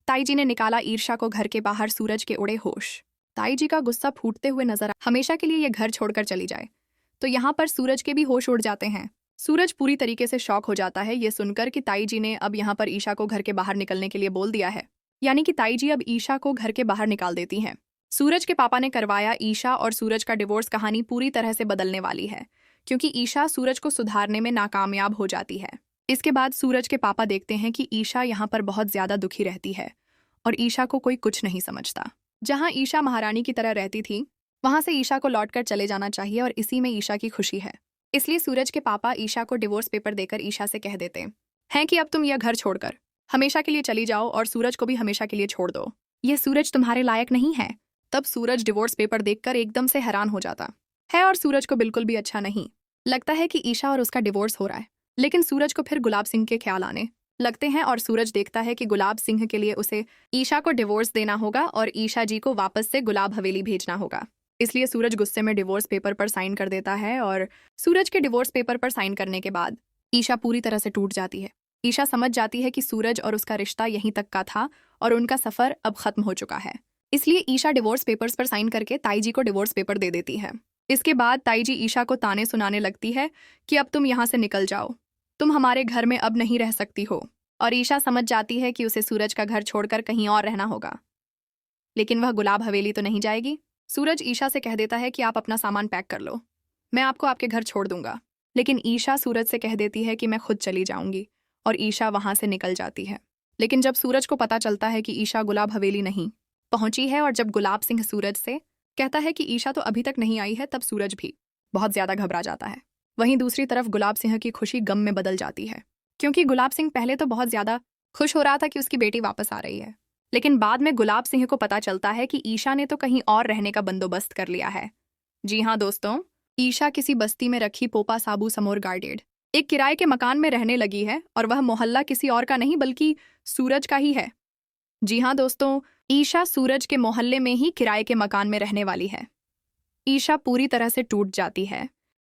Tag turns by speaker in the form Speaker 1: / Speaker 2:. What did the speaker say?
Speaker 1: ताई जी ने निकाला ईर्षा को घर के बाहर। सूरज के उड़े होश। ताई जी का गुस्सा फूटते हुए नजर हमेशा के लिए ये घर छोड़कर चली जाए। तो यहाँ पर सूरज के भी होश उड़ जाते हैं। सूरज पूरी तरीके से शॉक हो जाता है ये सुनकर कि ताई जी ने अब यहाँ पर ईशा को घर के बाहर निकलने के लिए बोल दिया है, यानी कि ताई जी अब ईशा को घर के बाहर निकाल देती हैं। सूरज के पापा ने करवाया ईशा और सूरज का डिवोर्स। कहानी पूरी तरह से बदलने वाली है क्योंकि ईशा सूरज को सुधारने में नाकामयाब हो जाती है। इसके बाद सूरज के पापा देखते हैं कि ईशा यहाँ पर बहुत ज्यादा दुखी रहती है और ईशा को कोई कुछ नहीं समझता। जहाँ ईशा महारानी की तरह रहती थी वहां से ईशा को लौटकर चले जाना चाहिए और इसी में ईशा की खुशी है। इसलिए सूरज के पापा ईशा को डिवोर्स पेपर देकर ईशा से कह देते हैं कि अब तुम यह घर छोड़कर हमेशा के लिए चली जाओ और सूरज को भी हमेशा के लिए छोड़ दो। ये सूरज तुम्हारे लायक नहीं है। तब सूरज डिवोर्स पेपर देखकर एकदम से हैरान हो जाता है और सूरज को बिल्कुल भी अच्छा नहीं लगता है कि ईशा और उसका डिवोर्स हो रहा है। लेकिन सूरज को फिर गुलाब सिंह के ख्याल आने लगते हैं और सूरज देखता है कि गुलाब सिंह के लिए उसे ईशा को डिवोर्स देना होगा और ईशा जी को वापस से गुलाब हवेली भेजना होगा। इसलिए सूरज गुस्से में डिवोर्स पेपर पर साइन कर देता है और सूरज के डिवोर्स पेपर पर साइन करने के बाद ईशा पूरी तरह से टूट जाती है। ईशा समझ जाती है कि सूरज और उसका रिश्ता यहीं तक का था और उनका सफर अब खत्म हो चुका है। इसलिए ईशा डिवोर्स पेपर्स पर साइन करके ताई जी को डिवोर्स पेपर दे देती है। इसके बाद ताई जी ईशा को ताने सुनाने लगती है कि अब तुम यहाँ से निकल जाओ, तुम हमारे घर में अब नहीं रह सकती हो। और ईशा समझ जाती है कि उसे सूरज का घर छोड़कर कहीं और रहना होगा, लेकिन वह गुलाब हवेली तो नहीं जाएगी। सूरज ईशा से कह देता है कि आप अपना सामान पैक कर लो, मैं आपको आपके घर छोड़ दूंगा। लेकिन ईशा सूरज से कह देती है कि मैं खुद चली जाऊंगी और ईशा वहां से निकल जाती है। लेकिन जब सूरज को पता चलता है कि ईशा गुलाब हवेली नहीं पहुंची है और जब गुलाब सिंह सूरज से कहता है कि ईशा तो अभी तक नहीं आई है, तब सूरज भी बहुत ज्यादा घबरा जाता है। वहीं दूसरी तरफ गुलाब सिंह की खुशी गम में बदल जाती है क्योंकि गुलाब सिंह पहले तो बहुत ज्यादा खुश हो रहा था कि उसकी बेटी वापस आ रही है, लेकिन बाद में गुलाब सिंह को पता चलता है कि ईशा ने तो कहीं और रहने का बंदोबस्त कर लिया है। जी हाँ दोस्तों, ईशा किसी बस्ती में रखी पोपा साबू समोर गार्डेड एक किराए के मकान में रहने लगी है और वह मोहल्ला किसी और का नहीं बल्कि सूरज का ही है। जी हाँ दोस्तों, ईशा सूरज के मोहल्ले में ही किराए के मकान में रहने वाली है। ईशा पूरी तरह से टूट जाती है